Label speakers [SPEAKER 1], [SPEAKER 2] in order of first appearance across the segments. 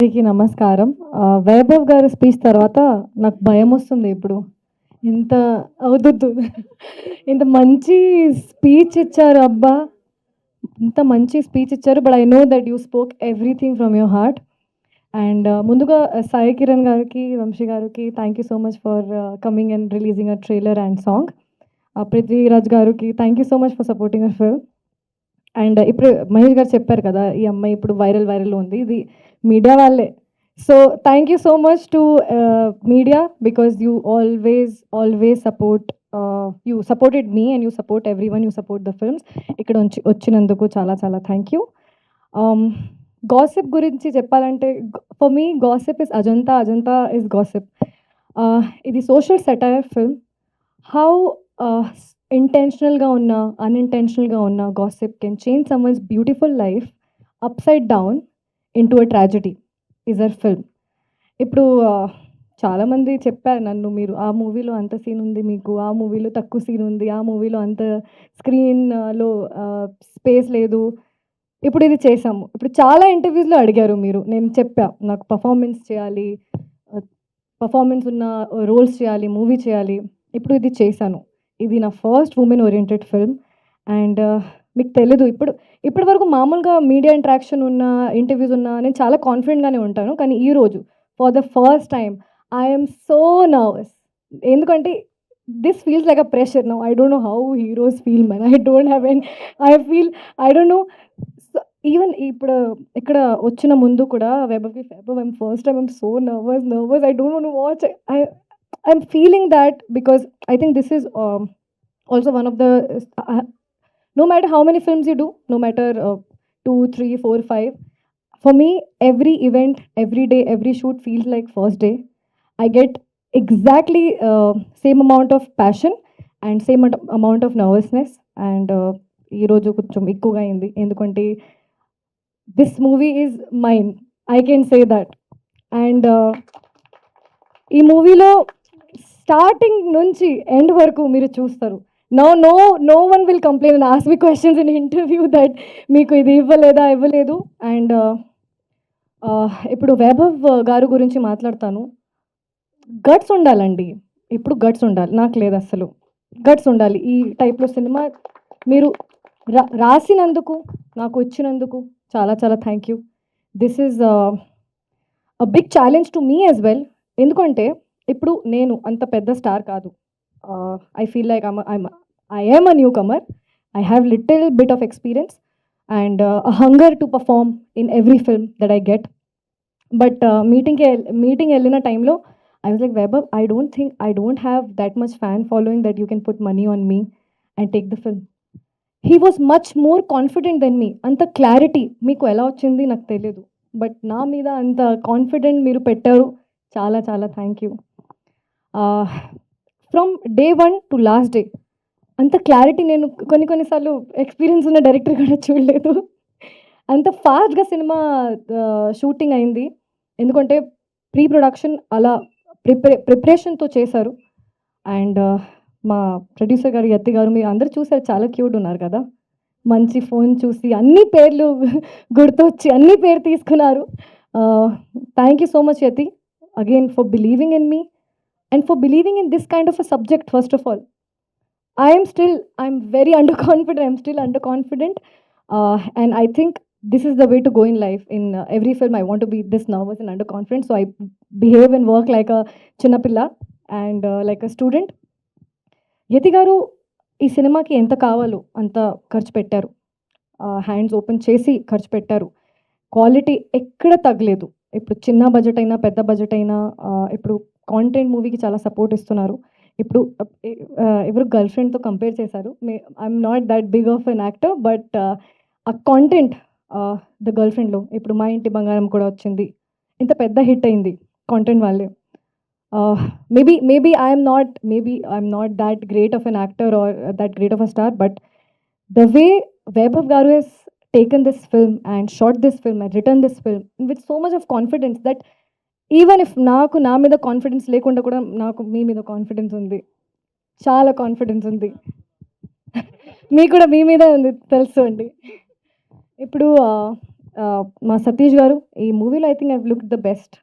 [SPEAKER 1] అందరికీ నమస్కారం. వైభవ్ గారి స్పీచ్ తర్వాత నాకు భయమొస్తుంది ఇప్పుడు. ఇంత వద్దొద్దు. ఇంత మంచి స్పీచ్ ఇచ్చారు అబ్బా! ఇంత మంచి స్పీచ్ ఇచ్చారు. But I know that you spoke everything from your heart. And ముందుగా సాయి కిరణ్ గారికి, వంశీ గారికి thank you so much for coming and releasing a trailer and song. Prithviraj గారికి thank you so much for supporting our film. And ఇప్పుడు మహేష్ గారు చెప్పారు కదా! ఈ అమ్మాయి ఇప్పుడు వైరల్‌లో ఉంది. ఇది మీడియా వాళ్ళే. So, thank you so much to media because you always support you supported me and you support everyone. You support the films. ఇక్కడ వచ్చినందుకు చాలా చాలా థాంక్ యూ. గాసిప్ గురించి చెప్పాలంటే for me gossip is Ajanta, Ajanta is gossip. ఇది social satire film. How ఇంటెన్షనల్‌గా ఉన్న, అన్‌ఇంటెన్షనల్‌గా ఉన్న gossip can change someone's beautiful life upside down into a tragedy is our film. ఇప్పుడు చాలామంది చెప్పారు నన్ను, మీరు ఆ మూవీలో అంత సీన్ ఉంది మీకు, ఆ మూవీలో తక్కువ సీన్ ఉంది, ఆ మూవీలో అంత స్క్రీన్‌లో స్పేస్ లేదు. ఇప్పుడు ఇది చేసాము. ఇప్పుడు చాలా ఇంటర్వ్యూస్‌లో అడిగారు మీరు. నేను చెప్పా నాకు పర్ఫార్మెన్స్ చేయాలి, పర్ఫార్మెన్స్ ఉన్న రోల్స్ చేయాలి, మూవీ చేయాలి. ఇప్పుడు ఇది చేశాను. ఇది నా first women oriented film. And మీకు తెలీదు ఇప్పటి వరకు మామూలుగా మీడియా ఇంటరాక్షన్ ఉన్న, ఇంటర్వ్యూస్ ఉన్న నేను చాలా కాన్ఫిడెంట్‌గానే ఉంటాను. కానీ ఈరోజు for the first time I am so nervous. ఎందుకంటే this feels like a pressure now. I don't know how heroes feel man. I don't have any I feel I don't know. So even ఇప్పుడు ఇక్కడ వచ్చిన ముందు కూడా Vaibhav I'm first time I'm so nervous. I don't want to watch. I'm feeling thought because I think this is also one of the no matter how many films you do, no matter 2, 3, 4, 5, for me every event, every day, every shoot feels like first day. I get exactly same amount of passion and same amount of nervousness. And ఈ రోజు కొంచెం ఎక్కువగా అయింది ఎందుకంటే this movie is mine, I can say that. And ఈ మూవీలో starting నుంచి end వరకు మీరు చూస్తారు. No one will complain and ask me questions in interview that మీకు ఇది ఇవ్వలేదు. అండ్ ఇప్పుడు వైభవ్ గారు గురించి మాట్లాడతాను. గట్స్ ఉండాలండి. ఇప్పుడు గట్స్ ఉండాలి. నాకు లేదు అస్సలు. గట్స్ ఉండాలి. ఈ టైప్‌లో సినిమా మీరు రాసినందుకు, నాకు ఇచ్చినందుకు చాలా చాలా thank you. This is big challenge to me as well. ఎందుకంటే ఇప్పుడు నేను అంత పెద్ద స్టార్ కాదు. I feel like I am a newcomer. I have little bit of experience and a hunger to perform in every film that I get. But meeting వెళ్ళిన టైంలో I was like, Vaibhav, I don't have that much fan following that you can put money on me and take the film. He was much more confident than me. అంత clarity మీకు ఎలా వచ్చింది నాకు తెలియదు. But నా మీద అంత కాన్ఫిడెంట్ మీరు పెట్టారు. చాలా చాలా thank you. From day 1 to last day అంత క్లారిటీ నేను కొన్నిసార్లు ఎక్స్పీరియన్స్ ఉన్న డైరెక్టర్ కూడా చూడలేదు. అంత ఫాస్ట్‌గా సినిమా షూటింగ్ అయింది. ఎందుకంటే ప్రీ ప్రొడక్షన్ అలా ప్రిపరేషన్‌తో చేశారు. అండ్ మా ప్రొడ్యూసర్ గారు యతి గారు, మీరు అందరూ చూసారు, చాలా క్యూట్ ఉన్నారు కదా! మంచి ఫోన్ చూసి అన్ని పేర్లు గుర్తొచ్చి అన్ని పేరు తీసుకున్నారు. Thank you so much Yati again for believing in me and for believing in this kind of a subject first of all. I'm very underconfident. I'm still underconfident. And I think this is the way to go in life. In every film, I want to be this nervous and underconfident. So I behave and work like a chinnapilla and like a student. యతి గారు ఈ సినిమాకి ఎంత కావాలో అంత ఖర్చు పెట్టారు. Hands open చేసి ఖర్చు పెట్టారు. క్వాలిటీ ఎక్కడ తగ్గలేదు. ఇప్పుడు చిన్న బడ్జెట్ అయినా, పెద్ద బడ్జెట్ అయినా ఇప్పుడు కాంటెంట్ మూవీకి చాలా సపోర్ట్ ఇస్తున్నారు. ఇప్పుడు ఎవరు గర్ల్ ఫ్రెండ్‌తో కంపేర్ చేశారు. I'm not that big of an actor. But ఆ కాంటెంట్ ద గర్ల్ ఫ్రెండ్‌లో ఇప్పుడు మా ఇంటి బంగారం కూడా వచ్చింది. ఇంత పెద్ద హిట్ అయింది కాంటెంట్ వల్లే. Maybe I'm not that great of an actor or that great of a star, but the way Vaibhav Garu has taken this film and shot this film and written this film with so much of confidence that even if నాకు నా మీద confidence లేకుండా కూడా నాకు మీ మీద confidence ఉంది. చాలా confidence ఉంది. మీకు కూడా మీ మీదే ఉంది తెలుసు అండి. ఇప్పుడు మా సతీష్ గారు ఈ మూవీలో I think I've look the best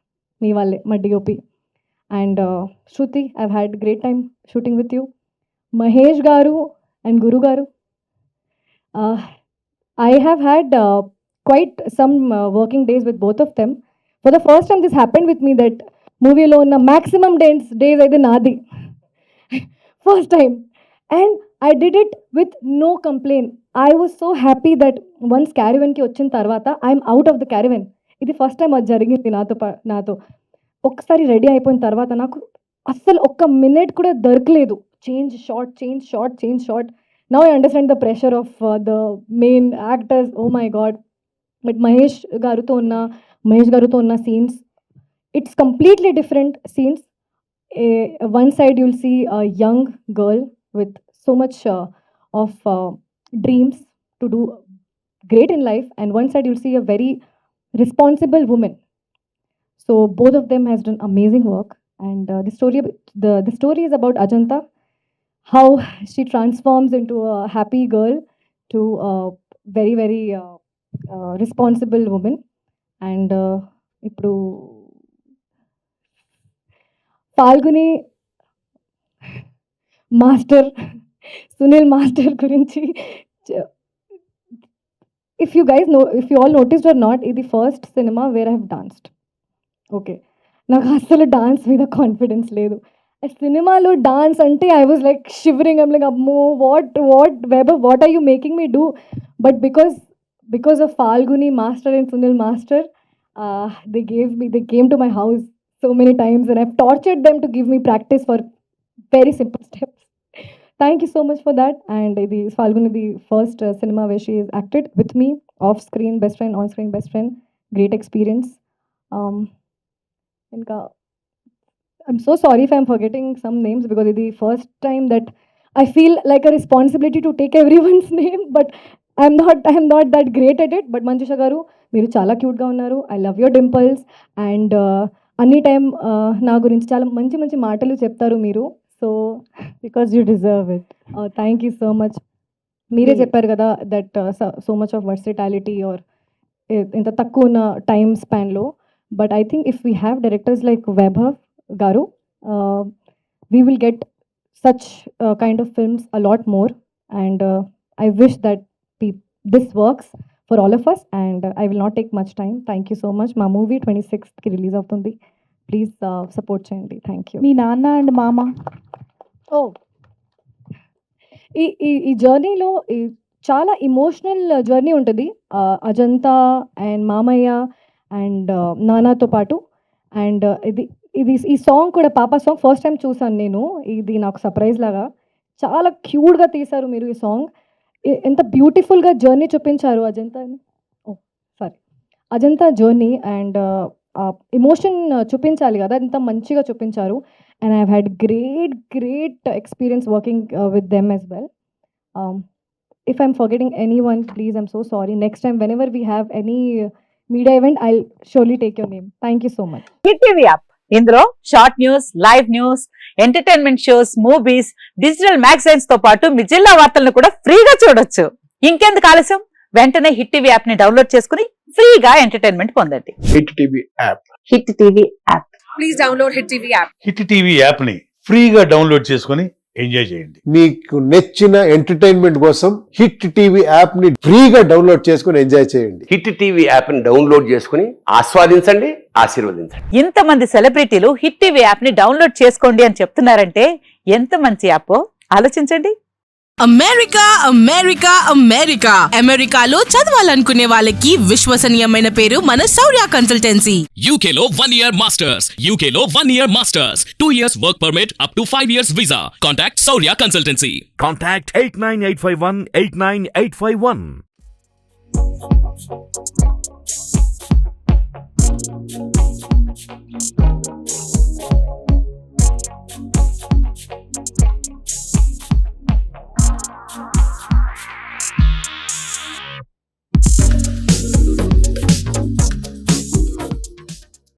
[SPEAKER 1] మీ వాళ్ళే మా DOP and Shruti I've had great time shooting with you Mahesh గారు అండ్ గురు గారు I have had quite some working days with both of them. For the first time, this happened with me that movie lo unna maximum days aide naadi. First time. And I did it with no complaint. I was so happy that once caravan ki వచ్చిన తర్వాత I'm out of the caravan. ఇది first time అది జరిగింది నాతో ఒక్కసారి ready అయిపోయిన తర్వాత నాకు అస్సలు ఒక్క మినిట్ కూడా దొరకలేదు change short. Now I understand the pressure of the main actors. Oh my God. But Mahesh garuto unna scenes, it's completely different scenes. One side you'll see a young girl with so much of dreams to do great in life, and one side you'll see a very responsible woman. So both of them has done amazing work, and the story is about Ajanta, how she transforms into a happy girl to a very very responsible woman. And ఇప్పుడు Falguni master Sunil master గురించి if you all noticed or not, ఇది first సినిమా where I have danced. Okay, నాకు అస్సలు dance మీద confidence లేదు. సినిమాలో dance అంటే I was like shivering. I'm like అమ్మో వాట్ వెబర్ what are you making me do? But because of Falguni master and Sunil master, they came to my house so many times and I've tortured them to give me practice for very simple steps. Thank you so much for that. And the Falguni, the first cinema where she has acted with me, off screen best friend, on screen best friend. Great experience. I'm so sorry if I'm forgetting some names because it's the first time that I feel like a responsibility to take everyone's name, but I'm not that great at it. But Manjusha garu, మీరు చాలా క్యూట్గా ఉన్నారు. I love your dimples and అన్ని time నా గురించి చాలా మంచి మంచి మాటలు చెప్తారు మీరు. So because you deserve it. Thank you so much. మీరే చెప్పారు కదా that so much of versatility or ఇంత తక్కువ ఉన్న టైం స్పాన్లో. But I think if we have directors like Vaibhav గారు, we will get such kind of films a lot more, and I wish that this works for all of us, and I will not take much time. Thank you so much. Ma movie 26th ki release avutundi. Please support cheyandi. Thank you.
[SPEAKER 2] మీ నాన్న and మామ
[SPEAKER 1] ఈ జర్నీలో చాలా emotional journey ఉంటుంది. Ajanta and మామయ్య and నానాతో పాటు. And ఈ song కూడా పాప సాంగ్ ఫస్ట్ టైం చూసాను నేను. ఇది నాకు సర్ప్రైజ్ లాగా చాలా క్యూట్గా తీశారు మీరు ఈ సాంగ్. ఎంత బ్యూటిఫుల్గా జర్నీ చూపించారు అజంతా జర్నీ. అండ్ ఎమోషన్ చూపించాలి కదా, ఎంత మంచిగా చూపించారు. And I had great experience working with them as well. If I'm forgetting anyone, please, I'm so sorry. Next time, whenever we have any media event, I'll surely take your name. Thank you so much.
[SPEAKER 2] Hit TV app, ఇందులో short news, live news, entertainment shows, movies, digital magazines తో పాటు మీ జిల్లా వార్తలను కూడా ఫ్రీగా చూడొచ్చు. ఇంకెందుకు ఆలస్యం, వెంటనే హిట్ టీవీ యాప్ ని డౌన్లోడ్ చేసుకుని ఫ్రీగా ఎంటర్టైన్మెంట్ పొందండి.
[SPEAKER 3] Hit TV app.
[SPEAKER 2] Hit TV app, please download hit TV app.
[SPEAKER 3] Hit TV app ని ఫ్రీగా డౌన్లోడ్ చేసుకుని ఎంజాయ్ చేయండి.
[SPEAKER 4] మీకు నచ్చిన ఎంటర్టైన్మెంట్ కోసం హిట్ టీవీ యాప్ ని ఫ్రీగా డౌన్లోడ్ చేసుకుని ఎంజాయ్ చేయండి.
[SPEAKER 5] హిట్ టీవీ యాప్ ని డౌన్లోడ్ చేసుకుని ఆస్వాదించండి, ఆశీర్వదించండి.
[SPEAKER 2] ఇంతమంది సెలబ్రిటీలు హిట్ టీవీ యాప్ ని డౌన్లోడ్ చేసుకోండి అని చెప్తున్నారంటే ఎంత మంచి యాప్ ఆలోచించండి.
[SPEAKER 6] అమెరికాలో చదవాలనుకునే వాళ్ళకి విశ్వసనీయమైన పేరు మన శౌర్య కన్సల్టెన్సీ.
[SPEAKER 7] UK లో 1 year masters, 2 years work permit up to 5 years visa. Contact Saurya Consultancy.
[SPEAKER 8] Contact 89851 89851.